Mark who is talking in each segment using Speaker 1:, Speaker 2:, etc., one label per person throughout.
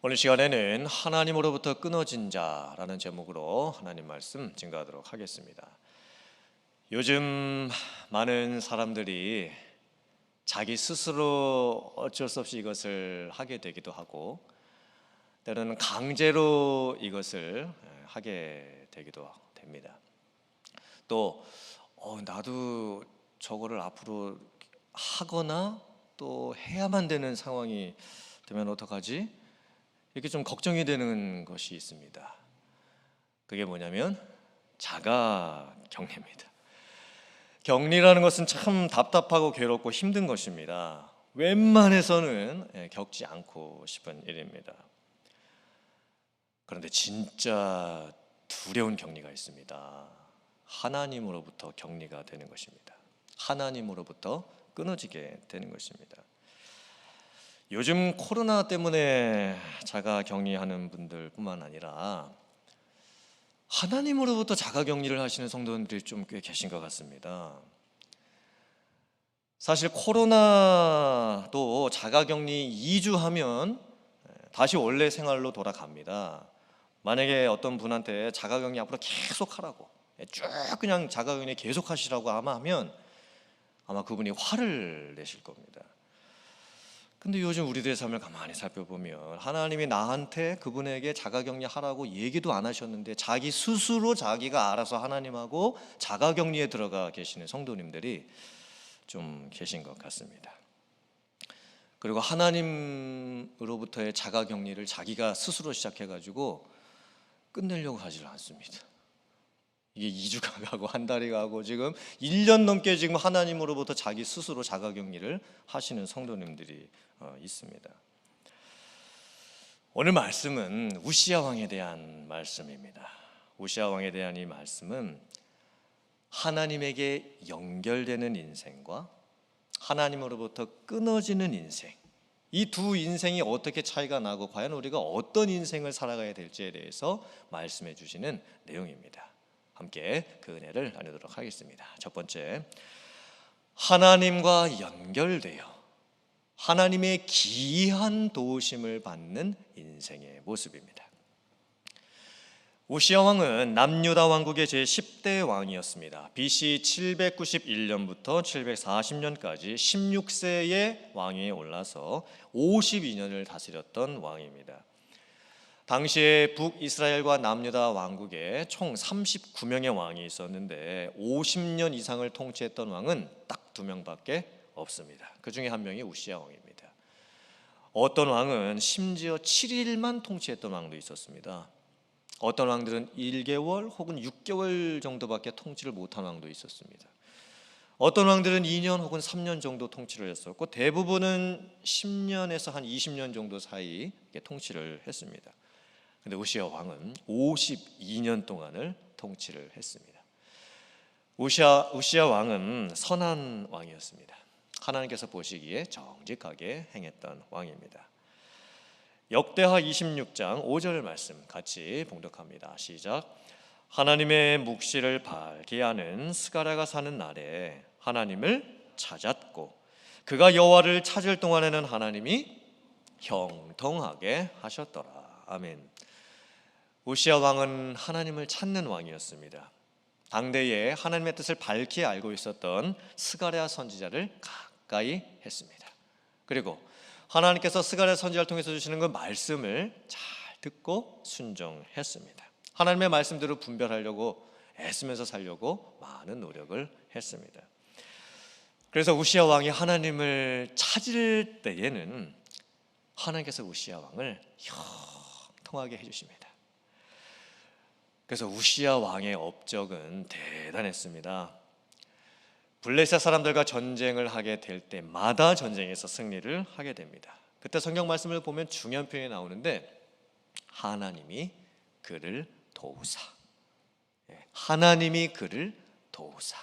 Speaker 1: 오늘 시간에는 하나님으로부터 끊어진 자라는 제목으로 하나님 말씀 증거하도록 하겠습니다. 요즘 많은 사람들이 자기 스스로 어쩔 수 없이 이것을 하게 되기도 하고, 때로는 강제로 이것을 하게 되기도 됩니다. 또 나도 저거를 앞으로 하거나 또 해야만 되는 상황이 되면 어떡하지? 이렇게 좀 걱정이 되는 것이 있습니다. 그게 뭐냐면 자가격리입니다. 격리라는 것은 참 답답하고 괴롭고 힘든 것입니다. 웬만해서는 겪지 않고 싶은 일입니다. 그런데 진짜 두려운 격리가 있습니다. 하나님으로부터 격리가 되는 것입니다. 하나님으로부터 끊어지게 되는 것입니다. 요즘 코로나 때문에 자가격리하는 분들뿐만 아니라 하나님으로부터 자가격리를 하시는 성도님들이 좀 꽤 계신 것 같습니다. 사실 코로나도 자가격리 2주 하면 다시 원래 생활로 돌아갑니다. 만약에 어떤 분한테 자가격리 앞으로 계속 하라고, 쭉 그냥 자가격리 계속 하시라고 하면 아마 그분이 화를 내실 겁니다. 근데 요즘 우리들의 삶을 가만히 살펴보면 하나님이 나한테 그분에게 자가격리 하라고 얘기도 안 하셨는데 자기 스스로 자기가 알아서 하나님하고 자가격리에 들어가 계시는 성도님들이 좀 계신 것 같습니다. 그리고 하나님으로부터의 자가격리를 자기가 스스로 시작해가지고 끝내려고 하질 않습니다. 이게 2주가 가고 한 달이 가고 지금 1년 넘게 지금 하나님으로부터 자기 스스로 자가격리를 하시는 성도님들이 있습니다. 오늘 말씀은 우시야 왕에 대한 말씀입니다. 우시야 왕에 대한 이 말씀은 하나님에게 연결되는 인생과 하나님으로부터 끊어지는 인생, 이 두 인생이 어떻게 차이가 나고 과연 우리가 어떤 인생을 살아가야 될지에 대해서 말씀해 주시는 내용입니다. 함께 그 은혜를 나누도록 하겠습니다. 첫 번째, 하나님과 연결되어 하나님의 기이한 도우심을 받는 인생의 모습입니다. 우시야 왕은 남유다 왕국의 제10대 왕이었습니다. BC 791년부터 740년까지 16세의 왕위에 올라서 52년을 다스렸던 왕입니다. 당시에 북이스라엘과 남유다 왕국에 총 39명의 왕이 있었는데 50년 이상을 통치했던 왕은 딱 2명밖에 없습니다. 그 중에 한 명이 우시야 왕입니다. 어떤 왕은 심지어 7일만 통치했던 왕도 있었습니다. 어떤 왕들은 1개월 혹은 6개월 정도밖에 통치를 못한 왕도 있었습니다. 어떤 왕들은 2년 혹은 3년 정도 통치를 했었고 대부분은 10년에서 한 20년 정도 사이 통치를 했습니다. 그런데 우시야 왕은 52년 동안을 통치를 했습니다. 우시야 왕은 선한 왕이었습니다. 하나님께서 보시기에 정직하게 행했던 왕입니다. 역대하 26장 5절 말씀 같이 봉독합니다. 시작. 하나님의 묵시를 밝게 하는 스가랴가 사는 날에 하나님을 찾았고 그가 여호와를 찾을 동안에는 하나님이 형통하게 하셨더라. 아멘. 우시야 왕은 하나님을 찾는 왕이었습니다. 당대에 하나님의 뜻을 밝히 알고 있었던 스가랴 선지자를 가까이 했습니다. 그리고 하나님께서 스가랴 선지자를 통해서 주시는 그 말씀을 잘 듣고 순종했습니다. 하나님의 말씀대로 분별하려고 애쓰면서 살려고 많은 노력을 했습니다. 그래서 우시야 왕이 하나님을 찾을 때에는 하나님께서 우시야 왕을 형통하게 해주십니다. 그래서 우시야 왕의 업적은 대단했습니다. 블레셋 사람들과 전쟁을 하게 될 때마다 전쟁에서 승리를 하게 됩니다. 그때 성경 말씀을 보면 중요한 표현이 나오는데 하나님이 그를 도우사. 하나님이 그를 도우사.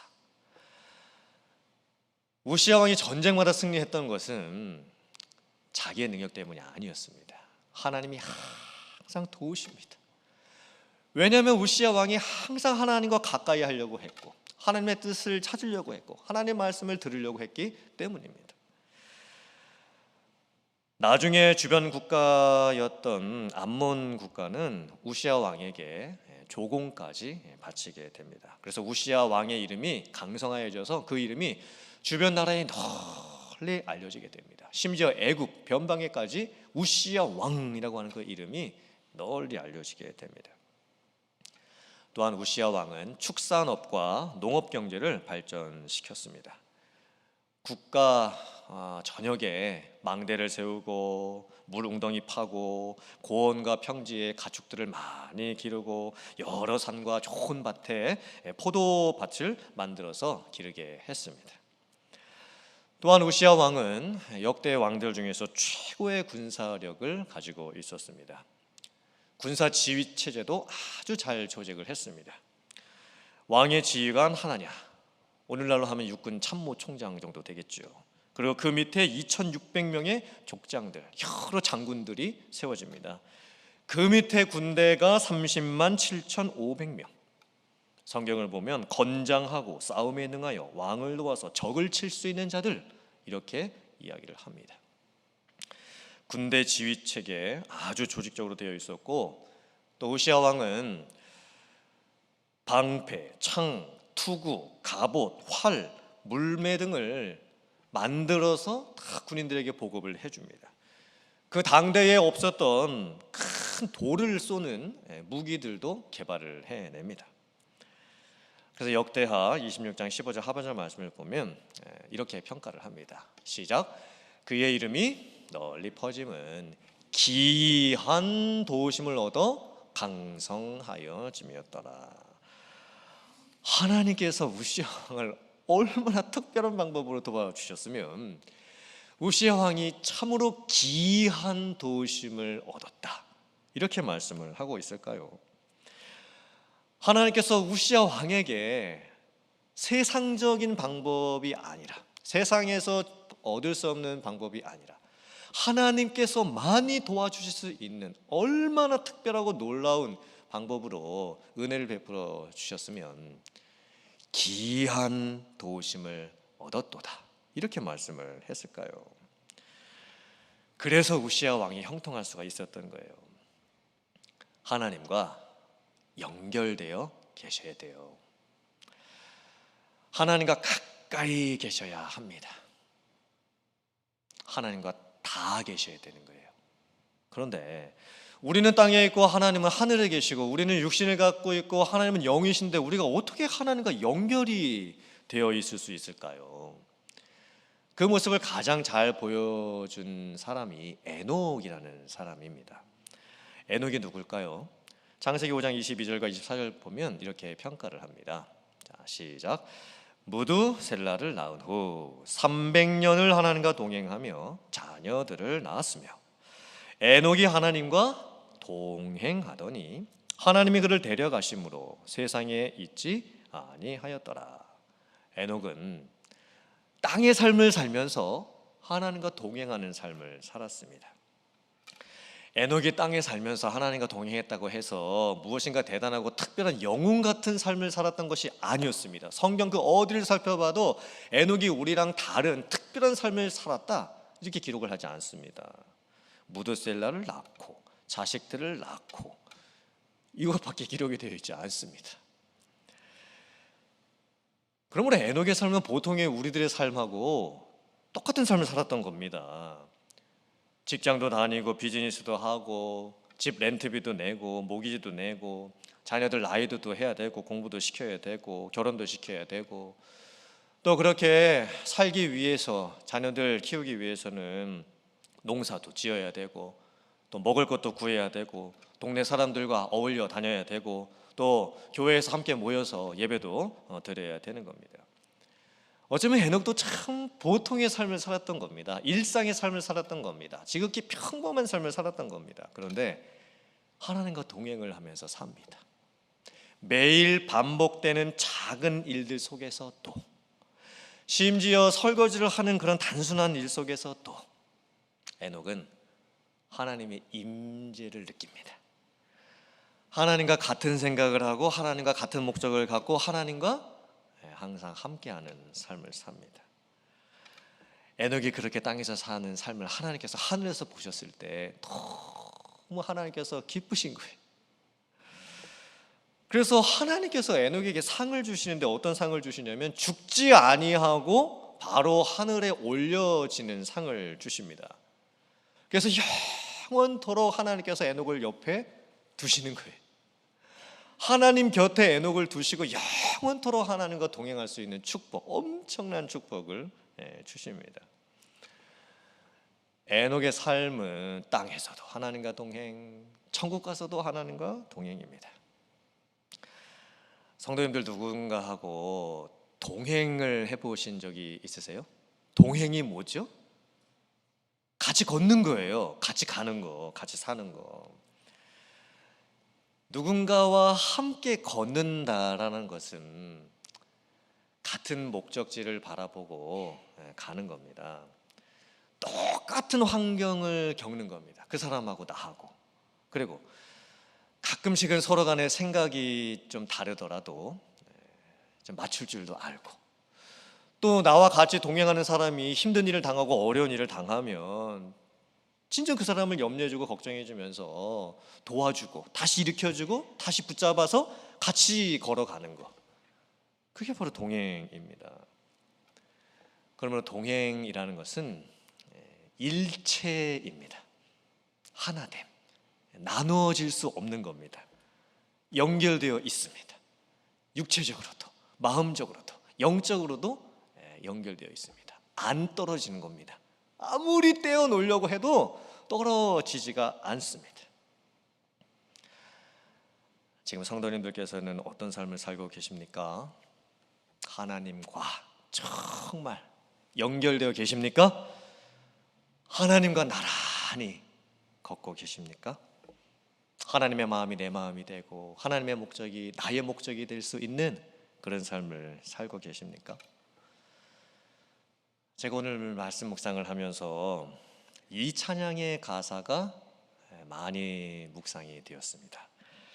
Speaker 1: 우시야 왕이 전쟁마다 승리했던 것은 자기의 능력 때문이 아니었습니다. 하나님이 항상 도우십니다. 왜냐하면 우시야 왕이 항상 하나님과 가까이 하려고 했고 하나님의 뜻을 찾으려고 했고 하나님의 말씀을 들으려고 했기 때문입니다. 나중에 주변 국가였던 암몬 국가는 우시아 왕에게 조공까지 바치게 됩니다. 그래서 우시아 왕의 이름이 강성하여져서 그 이름이 주변 나라에 널리 알려지게 됩니다. 심지어 애굽 변방에까지 우시아 왕이라고 하는 그 이름이 널리 알려지게 됩니다. 또한 우시아 왕은 축산업과 농업 경제를 발전시켰습니다. 국가 전역에 망대를 세우고 물 웅덩이 파고 고원과 평지에 가축들을 많이 기르고 여러 산과 좋은 밭에 포도밭을 만들어서 기르게 했습니다. 또한 우시아 왕은 역대 왕들 중에서 최고의 군사력을 가지고 있었습니다. 군사 지휘 체제도 아주 잘 조직을 했습니다. 왕의 지휘관 하나냐, 오늘날로 하면 육군 참모총장 정도 되겠죠. 그리고 그 밑에 2,600명의 족장들, 여러 장군들이 세워집니다. 그 밑에 군대가 30만 7,500명. 성경을 보면 건장하고 싸움에 능하여 왕을 도와서 적을 칠 수 있는 자들, 이렇게 이야기를 합니다. 군대 지휘 체계 아주 조직적으로 되어 있었고, 또 우시아 왕은 방패, 창, 투구, 갑옷, 활, 물매 등을 만들어서 다 군인들에게 보급을 해줍니다. 그 당대에 없었던 큰 돌을 쏘는 무기들도 개발을 해냅니다. 그래서 역대하 26장 15절 하반절 말씀을 보면 이렇게 평가를 합니다. 시작. 그의 이름이 널리 퍼짐은 기이한 도우심을 얻어 강성하여짐이었더라. 하나님께서 우시아 왕을 얼마나 특별한 방법으로 도와주셨으면 우시아 왕이 참으로 기이한 도우심을 얻었다, 이렇게 말씀을 하고 있을까요? 하나님께서 우시아 왕에게 세상적인 방법이 아니라, 세상에서 얻을 수 없는 방법이 아니라 하나님께서 많이 도와주실 수 있는 얼마나 특별하고 놀라운 방법으로 은혜를 베풀어 주셨으면 기이한 도우심을 얻었도다, 이렇게 말씀을 했을까요? 그래서 우시아 왕이 형통할 수가 있었던 거예요. 하나님과 연결되어 계셔야 돼요. 하나님과 가까이 계셔야 합니다. 하나님과 다 계셔야 되는 거예요. 그런데 우리는 땅에 있고 하나님은 하늘에 계시고 우리는 육신을 갖고 있고 하나님은 영이신데 우리가 어떻게 하나님과 연결이 되어 있을 수 있을까요? 그 모습을 가장 잘 보여준 사람이 에녹이라는 사람입니다. 에녹이 누굴까요? 창세기 5장 22절과 24절 보면 이렇게 평가를 합니다. 자, 시작. 무두셀라를 낳은 후 300년을 하나님과 동행하며 자녀들을 낳았으며 에녹이 하나님과 동행하더니 하나님이 그를 데려가심으로 세상에 있지 아니하였더라. 에녹은 땅의 삶을 살면서 하나님과 동행하는 삶을 살았습니다. 에녹이 땅에 살면서 하나님과 동행했다고 해서 무엇인가 대단하고 특별한 영웅 같은 삶을 살았던 것이 아니었습니다. 성경 그 어디를 살펴봐도 에녹이 우리랑 다른 특별한 삶을 살았다, 이렇게 기록을 하지 않습니다. 무드셀라를 낳고 자식들을 낳고 이것밖에 기록이 되어 있지 않습니다. 그러므로 에녹의 삶은 보통의 우리들의 삶하고 똑같은 삶을 살았던 겁니다. 직장도 다니고 비즈니스도 하고 집 렌트비도 내고 모기지도 내고 자녀들 나이도 또 해야 되고 공부도 시켜야 되고 결혼도 시켜야 되고, 또 그렇게 살기 위해서 자녀들 키우기 위해서는 농사도 지어야 되고 또 먹을 것도 구해야 되고 동네 사람들과 어울려 다녀야 되고 또 교회에서 함께 모여서 예배도 드려야 되는 겁니다. 어쩌면 에녹도 참 보통의 삶을 살았던 겁니다. 일상의 삶을 살았던 겁니다. 지극히 평범한 삶을 살았던 겁니다. 그런데 하나님과 동행을 하면서 삽니다. 매일 반복되는 작은 일들 속에서도, 심지어 설거지를 하는 그런 단순한 일 속에서도 에녹은 하나님의 임재를 느낍니다. 하나님과 같은 생각을 하고 하나님과 같은 목적을 갖고 하나님과 항상 함께하는 삶을 삽니다. 에녹이 그렇게 땅에서 사는 삶을 하나님께서 하늘에서 보셨을 때 너무 하나님께서 기쁘신 거예요. 그래서 하나님께서 에녹에게 상을 주시는데 어떤 상을 주시냐면 죽지 아니하고 바로 하늘에 올려지는 상을 주십니다. 그래서 영원토록 하나님께서 에녹을 옆에 두시는 거예요. 하나님 곁에 에녹을 두시고 영원토록 하나님과 동행할 수 있는 축복, 엄청난 축복을 주십니다. 에녹의 삶은 땅에서도 하나님과 동행, 천국 가서도 하나님과 동행입니다. 성도님들 누군가 하고 동행을 해보신 적이 있으세요? 동행이 뭐죠? 같이 걷는 거예요. 같이 가는 거, 같이 사는 거. 누군가와 함께 걷는다라는 것은 같은 목적지를 바라보고 가는 겁니다. 똑같은 환경을 겪는 겁니다. 그 사람하고 나하고. 그리고 가끔씩은 서로 간에 생각이 좀 다르더라도 좀 맞출 줄도 알고, 또 나와 같이 동행하는 사람이 힘든 일을 당하고 어려운 일을 당하면 진짜 그 사람을 염려해주고 걱정해주면서 도와주고 다시 일으켜주고 다시 붙잡아서 같이 걸어가는 거, 그게 바로 동행입니다. 그러면 동행이라는 것은 일체입니다. 하나됨, 나누어질 수 없는 겁니다. 연결되어 있습니다. 육체적으로도 마음적으로도 영적으로도 연결되어 있습니다. 안 떨어지는 겁니다. 아무리 떼어놓으려고 해도 떨어지지가 않습니다. 지금 성도님들께서는 어떤 삶을 살고 계십니까? 하나님과 정말 연결되어 계십니까? 하나님과 나란히 걷고 계십니까? 하나님의 마음이 내 마음이 되고 하나님의 목적이 나의 목적이 될 수 있는 그런 삶을 살고 계십니까? 제가 오늘 말씀 묵상을 하면서 이 찬양의 가사가 많이 묵상이 되었습니다.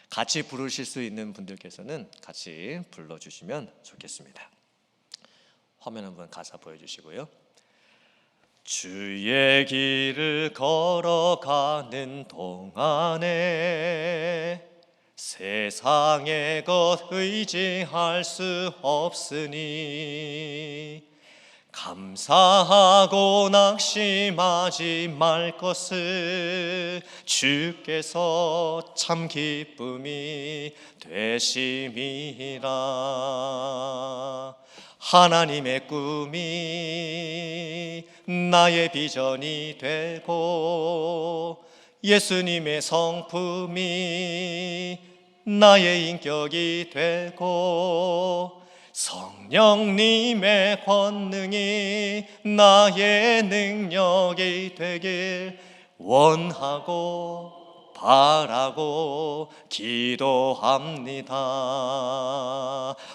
Speaker 1: 같이 부르실 수 있는 분들께서는 같이 불러주시면 좋겠습니다. 화면 한번 가사 보여주시고요. 주의 길을 걸어가는 동안에 세상의 것 의지할 수 없으니 감사하고 낙심하지 말 것을 주께서 참 기쁨이 되심이라. 하나님의 꿈이 나의 비전이 되고 예수님의 성품이 나의 인격이 되고 성령님의 권능이 나의 능력이 되길 원하고 바라고 기도합니다.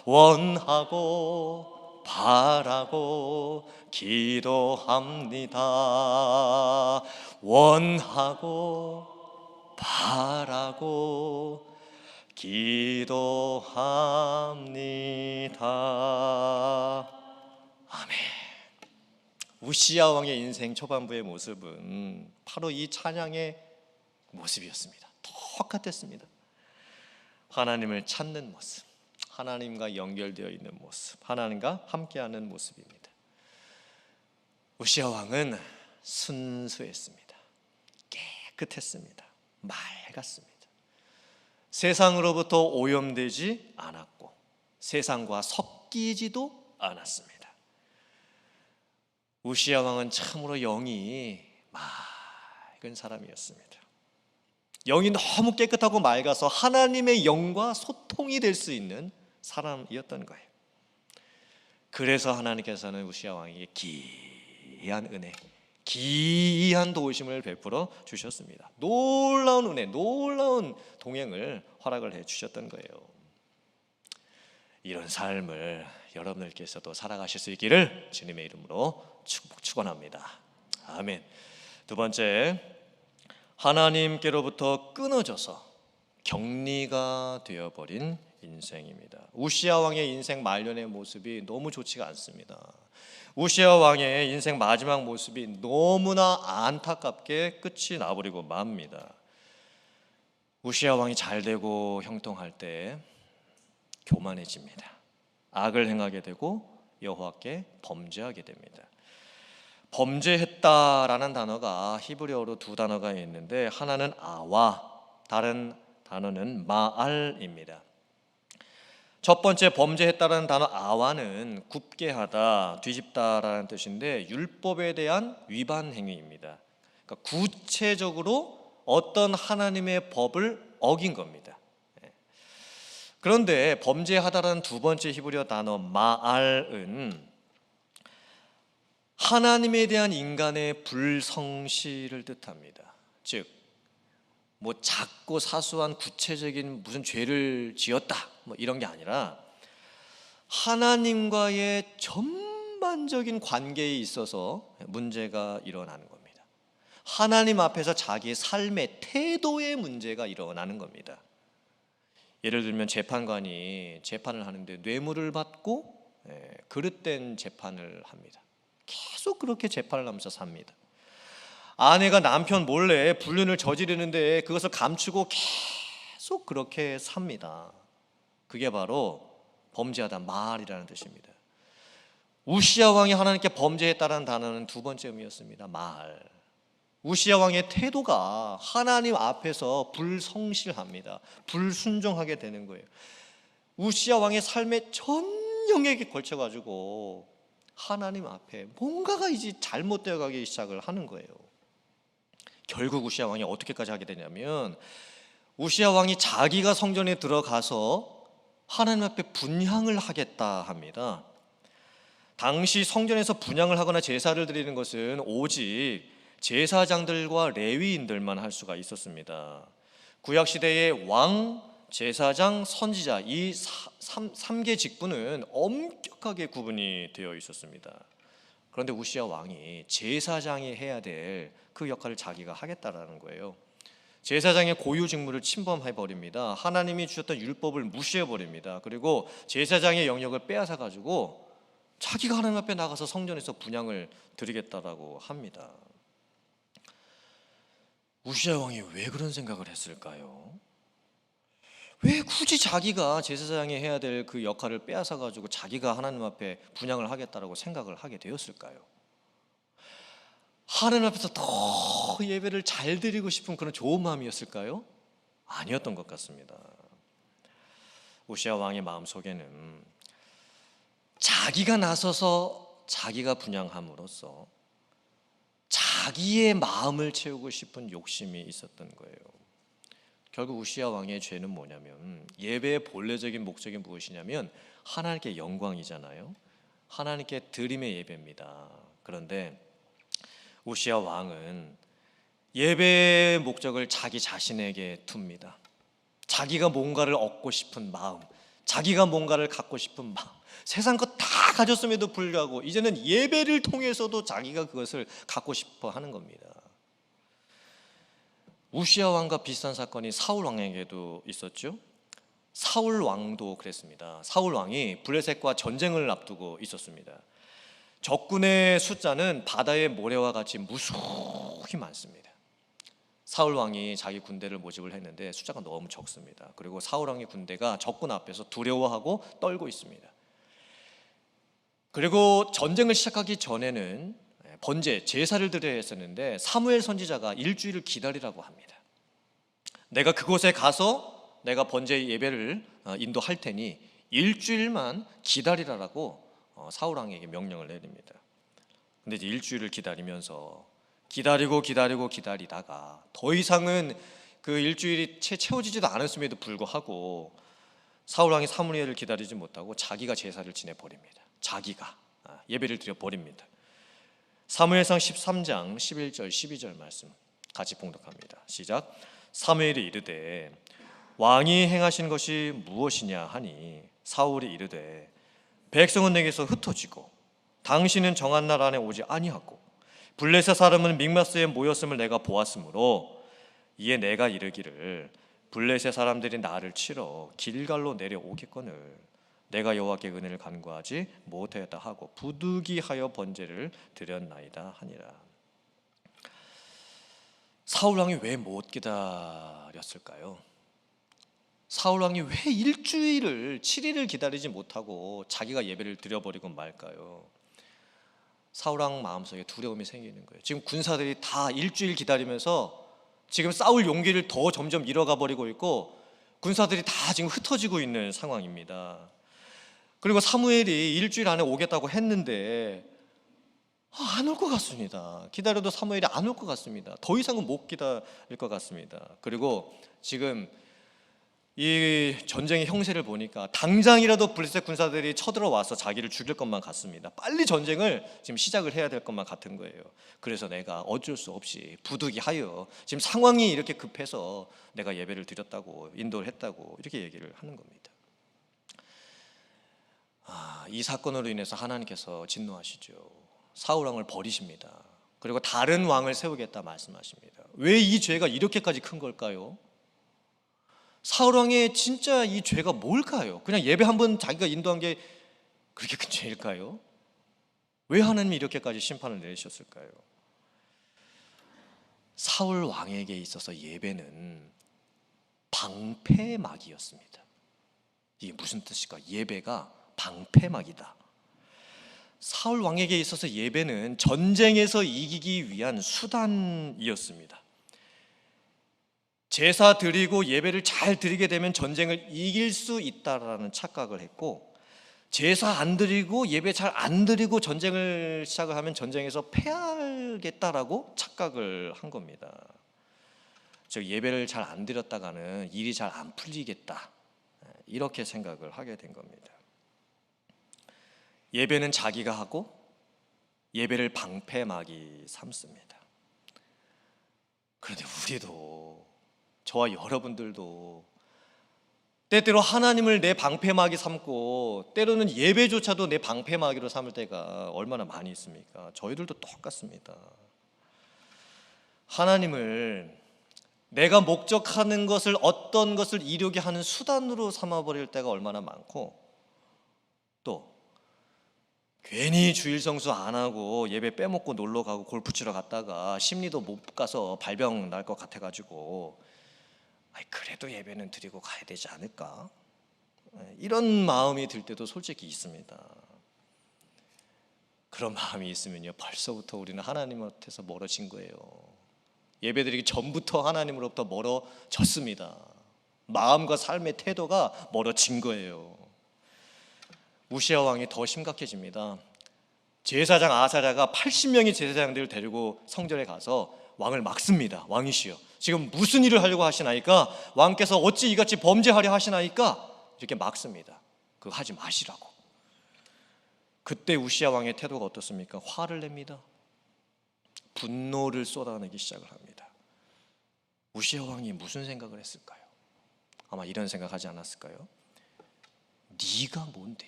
Speaker 1: 원하고 바라고 기도합니다. 원하고 바라고 기도합니다. 아멘. 우시야 왕의 인생 초반부의 모습은 바로 이 찬양의 모습이었습니다. 똑같았습니다. 하나님을 찾는 모습, 하나님과 연결되어 있는 모습, 하나님과 함께하는 모습입니다. 우시야 왕은 순수했습니다. 깨끗했습니다. 맑았습니다. 세상으로부터 오염되지 않았고 세상과 섞이지도 않았습니다. 우시야 왕은 참으로 영이 맑은 사람이었습니다. 영이 너무 깨끗하고 맑아서 하나님의 영과 소통이 될 수 있는 사람이었던 거예요. 그래서 하나님께서는 우시야 왕에게 기이한 은혜, 기이한 도우심을 베풀어 주셨습니다. 놀라운 은혜, 놀라운 동행을 허락을 해 주셨던 거예요. 이런 삶을 여러분들께서도 살아가실 수 있기를 주님의 이름으로 축원합니다. 아멘. 두 번째, 하나님께로부터 끊어져서 격리가 되어버린 인생입니다. 우시야 왕의 인생 말년의 모습이 너무 좋지가 않습니다. 우시야 왕의 인생 마지막 모습이 너무나 안타깝게 끝이 나버리고 맙니다. 우시야 왕이 잘 되고 형통할 때 교만해집니다. 악을 행하게 되고 여호와께 범죄하게 됩니다. 범죄했다라는 단어가 히브리어로 두 단어가 있는데 하나는 아와, 다른 단어는 마알입니다. 첫 번째 범죄했다라는 단어 아와는 굽게 하다, 뒤집다라는 뜻인데 율법에 대한 위반 행위입니다. 그러니까 구체적으로 어떤 하나님의 법을 어긴 겁니다. 그런데 범죄하다라는 두 번째 히브리어 단어 마알은 하나님에 대한 인간의 불성실을 뜻합니다. 즉, 뭐 작고 사소한 구체적인 무슨 죄를 지었다 뭐 이런 게 아니라 하나님과의 전반적인 관계에 있어서 문제가 일어나는 겁니다. 하나님 앞에서 자기의 삶의 태도의 문제가 일어나는 겁니다. 예를 들면 재판관이 재판을 하는데 뇌물을 받고 그릇된 재판을 합니다. 계속 그렇게 재판을 하면서 삽니다. 아내가 남편 몰래 불륜을 저지르는데 그것을 감추고 계속 그렇게 삽니다. 그게 바로 범죄하다 말이라는 뜻입니다. 우시야 왕이 하나님께 범죄했다는 단어는 두 번째 의미였습니다. 말. 우시야 왕의 태도가 하나님 앞에서 불성실합니다. 불순종하게 되는 거예요. 우시야 왕의 삶의 전 영역에 걸쳐가지고 하나님 앞에 뭔가가 이제 잘못되어 가기 시작을 하는 거예요. 결국 우시야 왕이 어떻게까지 하게 되냐면 우시야 왕이 자기가 성전에 들어가서 하나님 앞에 분향을 하겠다 합니다. 당시 성전에서 분향을 하거나 제사를 드리는 것은 오직 제사장들과 레위인들만 할 수가 있었습니다. 구약시대의 왕, 제사장, 선지자 이 3개 직분은 엄격하게 구분이 되어 있었습니다. 그런데 우시야 왕이 제사장이 해야 될 그 역할을 자기가 하겠다라는 거예요. 제사장의 고유 직무를 침범해 버립니다. 하나님이 주셨던 율법을 무시해 버립니다. 그리고 제사장의 영역을 빼앗아 가지고 자기가 하나님 앞에 나가서 성전에서 분향을 드리겠다라고 합니다. 우시야 왕이 왜 그런 생각을 했을까요? 왜 굳이 자기가 제사장이 해야 될 그 역할을 빼앗아 가지고 자기가 하나님 앞에 분향을 하겠다라고 생각을 하게 되었을까요? 하나님 앞에서 더 예배를 잘 드리고 싶은 그런 좋은 마음이었을까요? 아니었던 것 같습니다. 우시야 왕의 마음속에는 자기가 나서서 자기가 분향함으로써 자기의 마음을 채우고 싶은 욕심이 있었던 거예요. 결국 우시야 왕의 죄는 뭐냐면 예배의 본래적인 목적이 무엇이냐면 하나님께 영광이잖아요. 하나님께 드림의 예배입니다. 그런데 우시야 왕은 예배의 목적을 자기 자신에게 둡니다. 자기가 뭔가를 얻고 싶은 마음, 자기가 뭔가를 갖고 싶은 마음, 세상 것 다 가졌음에도 불구하고 이제는 예배를 통해서도 자기가 그것을 갖고 싶어 하는 겁니다. 우시야 왕과 비슷한 사건이 사울 왕에게도 있었죠. 사울 왕도 그랬습니다. 사울 왕이 블레셋과 전쟁을 앞두고 있었습니다. 적군의 숫자는 바다의 모래와 같이 무수히 많습니다. 사울 왕이 자기 군대를 모집을 했는데 숫자가 너무 적습니다. 그리고 사울 왕의 군대가 적군 앞에서 두려워하고 떨고 있습니다. 그리고 전쟁을 시작하기 전에는 번제, 제사를 드려야 했었는데 사무엘 선지자가 일주일을 기다리라고 합니다. 내가 그곳에 가서 내가 번제 예배를 인도할 테니 일주일만 기다리라라고 사울 왕에게 명령을 내립니다. 근데 이제 일주일을 기다리면서 기다리다가 더 이상은 그 일주일이 채워지지도 않았음에도 불구하고 사울 왕이 사무엘을 기다리지 못하고 자기가 제사를 지내 버립니다. 자기가 예배를 드려 버립니다. 사무엘상 13장 11절 12절 말씀 같이 봉독합니다. 시작. 사무엘이 이르되 왕이 행하신 것이 무엇이냐 하니 사울이 이르되 백성은 내게서 흩어지고 당신은 정한 날 안에 오지 아니하고 블레셋 사람은 믹마스에 모였음을 내가 보았으므로 이에 내가 이르기를 블레셋 사람들이 나를 치러 길갈로 내려오겠거늘 내가 여호와께 은혜를 간구하지 못하였다 하고 부득이하여 번제를 드렸나이다 하니라. 사울 왕이 왜 못 기다렸을까요? 사울 왕이 왜 일주일을 7일을 기다리지 못하고 자기가 예배를 드려버리고 말까요? 사울 왕 마음속에 두려움이 생기는 거예요. 지금 군사들이 다 일주일 기다리면서 지금 싸울 용기를 더 점점 잃어가 버리고 있고 군사들이 다 지금 흩어지고 있는 상황입니다. 그리고 사무엘이 일주일 안에 오겠다고 했는데 안 올 것 같습니다. 기다려도 사무엘이 안 올 것 같습니다. 더 이상은 못 기다릴 것 같습니다. 그리고 지금 이 전쟁의 형세를 보니까 당장이라도 블레셋 군사들이 쳐들어와서 자기를 죽일 것만 같습니다. 빨리 전쟁을 지금 시작을 해야 될 것만 같은 거예요. 그래서 내가 어쩔 수 없이 부득이하여 지금 상황이 이렇게 급해서 내가 예배를 드렸다고 인도를 했다고 이렇게 얘기를 하는 겁니다. 이 사건으로 인해서 하나님께서 진노하시죠. 사울 왕을 버리십니다. 그리고 다른 왕을 세우겠다 말씀하십니다. 왜 이 죄가 이렇게까지 큰 걸까요? 사울 왕의 진짜 이 죄가 뭘까요? 그냥 예배 한번 자기가 인도한 게 그렇게 큰 죄일까요? 왜 하나님이 이렇게까지 심판을 내리셨을까요? 사울 왕에게 있어서 예배는 방패막이었습니다. 이게 무슨 뜻일까? 예배가 방패막이다. 사울 왕에게 있어서 예배는 전쟁에서 이기기 위한 수단이었습니다. 제사 드리고 예배를 잘 드리게 되면 전쟁을 이길 수 있다라는 착각을 했고, 제사 안 드리고 예배 잘 안 드리고 전쟁을 시작을 하면 전쟁에서 패하겠다라고 착각을 한 겁니다. 즉 예배를 잘 안 드렸다가는 일이 잘 안 풀리겠다, 이렇게 생각을 하게 된 겁니다. 예배는 자기가 하고 예배를 방패막이 삼습니다. 그런데 우리도, 저와 여러분들도 때때로 하나님을 내 방패막이 삼고 때로는 예배조차도 내 방패막이로 삼을 때가 얼마나 많이 있습니까? 저희들도 똑같습니다. 하나님을 내가 목적하는 것을, 어떤 것을 이루게 하는 수단으로 삼아버릴 때가 얼마나 많고, 또 괜히 주일 성수 안 하고 예배 빼먹고 놀러 가고 골프 치러 갔다가 심리도 못 가서 발병 날 것 같아가지고 그래도 예배는 드리고 가야 되지 않을까, 이런 마음이 들 때도 솔직히 있습니다. 그런 마음이 있으면요, 벌써부터 우리는 하나님한테서 멀어진 거예요. 예배드리기 전부터 하나님으로부터 멀어졌습니다. 마음과 삶의 태도가 멀어진 거예요. 우시야 왕이 더 심각해집니다. 제사장 아사랴가 80명의 제사장들을 데리고 성전에 가서 왕을 막습니다. 왕이시여, 지금 무슨 일을 하려고 하시나이까? 왕께서 어찌 이같이 범죄하려 하시나이까? 이렇게 막습니다. 그거 하지 마시라고. 그때 우시야 왕의 태도가 어떻습니까? 화를 냅니다. 분노를 쏟아내기 시작을 합니다. 우시야 왕이 무슨 생각을 했을까요? 아마 이런 생각하지 않았을까요? 네가 뭔데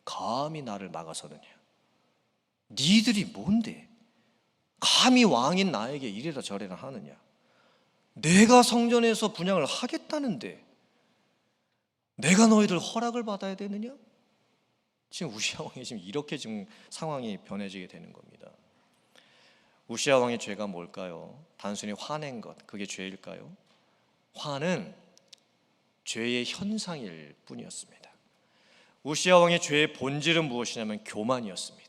Speaker 1: 감히 나를 막아서느냐? 니들이 뭔데 감히 왕인 나에게 이래라 저래라 하느냐? 내가 성전에서 분향을 하겠다는데 내가 너희들 허락을 받아야 되느냐? 지금 우시야 왕이 지금 이렇게 지금 상황이 변해지게 되는 겁니다. 우시야 왕의 죄가 뭘까요? 단순히 화낸 것, 그게 죄일까요? 화는 죄의 현상일 뿐이었습니다. 우시야 왕의 죄의 본질은 무엇이냐면 교만이었습니다.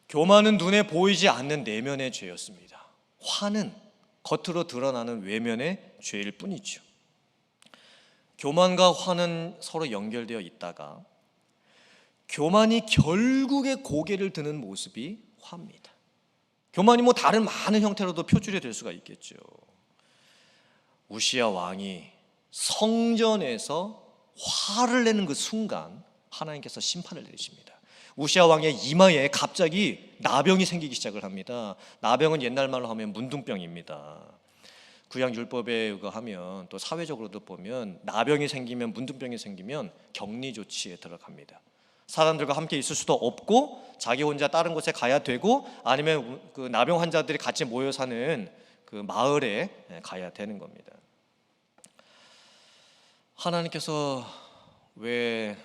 Speaker 1: 교만은 눈에 보이지 않는 내면의 죄였습니다. 화는 겉으로 드러나는 외면의 죄일 뿐이죠. 교만과 화는 서로 연결되어 있다가 교만이 결국에 고개를 드는 모습이 화입니다. 교만이 다른 많은 형태로도 표출이 될 수가 있겠죠. 우시야 왕이 성전에서 화를 내는 그 순간 하나님께서 심판을 내리십니다. 우시야 왕의 이마에 갑자기 나병이 생기기 시작을 합니다. 나병은 옛날 말로 하면 문둥병입니다. 구약 율법에 의거하면 또 사회적으로도 보면 나병이 생기면, 문둥병이 생기면 격리 조치에 들어갑니다. 사람들과 함께 있을 수도 없고 자기 혼자 다른 곳에 가야 되고, 아니면 그 나병 환자들이 같이 모여 사는 그 마을에 가야 되는 겁니다. 하나님께서 왜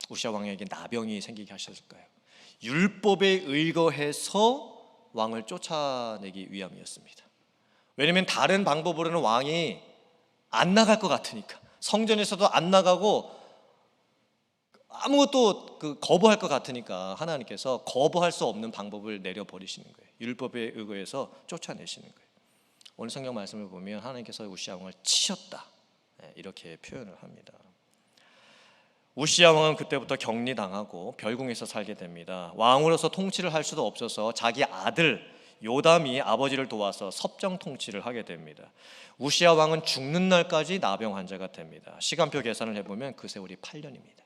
Speaker 1: 우시아 왕에게 나병이 생기게 하셨을까요? 율법에 의거해서 왕을 쫓아내기 위함이었습니다. 왜냐하면 다른 방법으로는 왕이 안 나갈 것 같으니까, 성전에서도 안 나가고 아무것도 거부할 것 같으니까 하나님께서 거부할 수 없는 방법을 내려버리시는 거예요. 율법에 의거해서 쫓아내시는 거예요. 오늘 성경 말씀을 보면 하나님께서 우시아 왕을 치셨다, 이렇게 표현을 합니다. 우시아 왕은 그때부터 격리당하고 별궁에서 살게 됩니다. 왕으로서 통치를 할 수도 없어서 자기 아들 요담이 아버지를 도와서 섭정 통치를 하게 됩니다. 우시아 왕은 죽는 날까지 나병 환자가 됩니다. 시간표 계산을 해보면 그 세월이 8년입니다.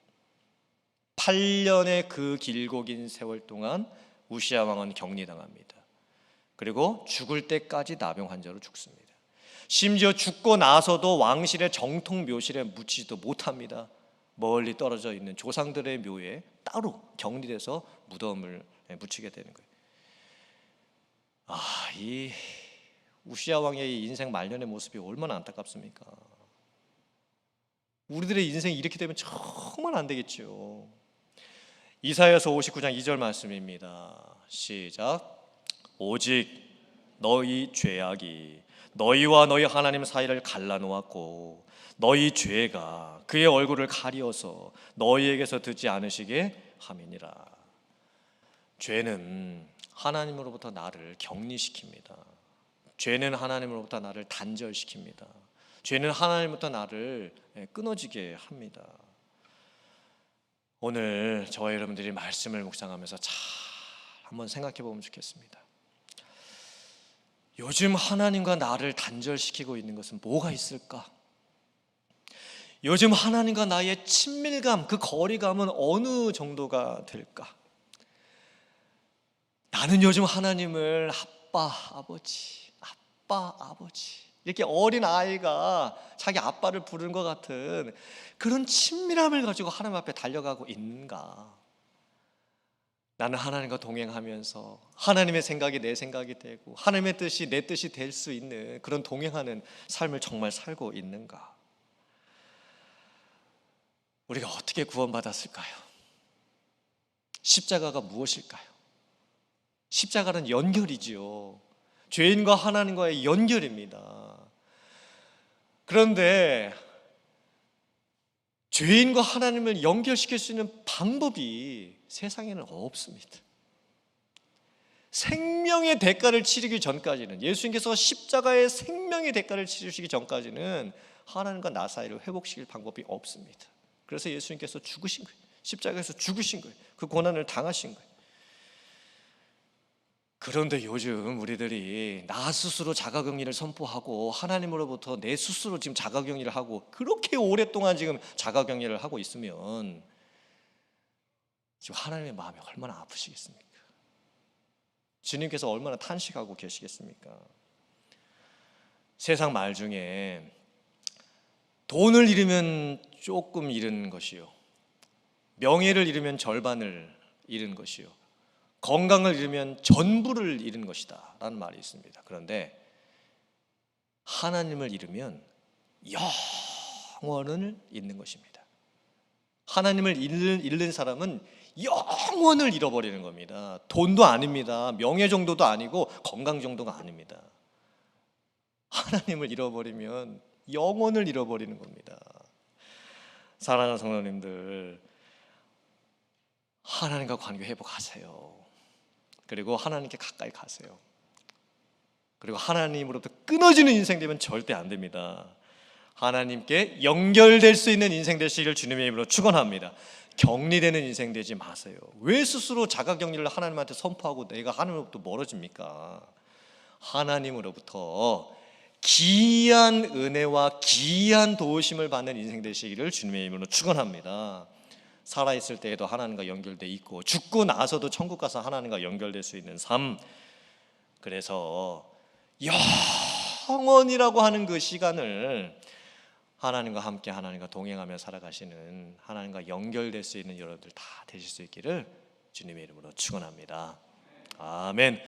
Speaker 1: 8년의 그 길고 긴 세월 동안 우시아 왕은 격리당합니다. 그리고 죽을 때까지 나병 환자로 죽습니다. 심지어 죽고 나서도 왕실의 정통 묘실에 묻히지도 못합니다. 멀리 떨어져 있는 조상들의 묘에 따로 격리돼서 무덤을 묻히게 되는 거예요. 이 우시아 왕의 인생 말년의 모습이 얼마나 안타깝습니까? 우리들의 인생이 이렇게 되면 정말 안 되겠죠. 이사야서 59장 2절 말씀입니다. 시작. 오직 너희 죄악이 너희와 너희 하나님 사이를 갈라놓았고 너희 죄가 그의 얼굴을 가리어서 너희에게서 듣지 않으시게 함이니라. 죄는 하나님으로부터 나를 격리시킵니다. 죄는 하나님으로부터 나를 단절시킵니다. 죄는 하나님부터 나를 끊어지게 합니다. 오늘 저와 여러분들이 말씀을 묵상하면서 잘 한번 생각해 보면 좋겠습니다. 요즘 하나님과 나를 단절시키고 있는 것은 뭐가 있을까? 요즘 하나님과 나의 친밀감, 그 거리감은 어느 정도가 될까? 나는 요즘 하나님을 아빠, 아버지 이렇게 어린 아이가 자기 아빠를 부르는 것 같은 그런 친밀함을 가지고 하나님 앞에 달려가고 있는가? 나는 하나님과 동행하면서 하나님의 생각이 내 생각이 되고 하나님의 뜻이 내 뜻이 될 수 있는 그런 동행하는 삶을 정말 살고 있는가? 우리가 어떻게 구원받았을까요? 십자가가 무엇일까요? 십자가는 연결이지요. 죄인과 하나님과의 연결입니다. 그런데 죄인과 하나님을 연결시킬 수 있는 방법이 세상에는 없습니다. 생명의 대가를 치르기 전까지는, 예수님께서 십자가의 생명의 대가를 치르시기 전까지는 하나님과 나 사이를 회복시킬 방법이 없습니다. 그래서 예수님께서 죽으신 거예요. 십자가에서 죽으신 거예요. 그 고난을 당하신 거예요. 그런데 요즘 우리들이 나 스스로 자가격리를 선포하고 하나님으로부터 내 스스로 지금 자가격리를 하고 그렇게 오랫동안 지금 자가격리를 하고 있으면 지금 하나님의 마음이 얼마나 아프시겠습니까? 주님께서 얼마나 탄식하고 계시겠습니까? 세상 말 중에 돈을 잃으면 조금 잃은 것이요, 명예를 잃으면 절반을 잃은 것이요, 건강을 잃으면 전부를 잃은 것이다 라는 말이 있습니다. 그런데 하나님을 잃으면 영원을 잃는 것입니다. 하나님을 잃는 사람은 영원을 잃어버리는 겁니다. 돈도 아닙니다. 명예 정도도 아니고 건강 정도가 아닙니다. 하나님을 잃어버리면 영원을 잃어버리는 겁니다. 사랑하는 성도님들, 하나님과 관계 회복하세요. 그리고 하나님께 가까이 가세요. 그리고 하나님으로부터 끊어지는 인생 되면 절대 안 됩니다. 하나님께 연결될 수 있는 인생 되시기를 주님의 이름으로 축원합니다. 격리되는 인생 되지 마세요. 왜 스스로 자가격리를 하나님한테 선포하고 내가 하나님으로부터 멀어집니까? 하나님으로부터 기이한 은혜와 기이한 도우심을 받는 인생 되시기를 주님의 이름으로 축원합니다. 살아있을 때에도 하나님과 연결돼 있고 죽고 나서도 천국 가서 하나님과 연결될 수 있는 삶, 그래서 영원이라고 하는 그 시간을 하나님과 함께 하나님과 동행하며 살아가시는, 하나님과 연결될 수 있는 여러분들 다 되실 수 있기를 주님의 이름으로 축원합니다. 아멘.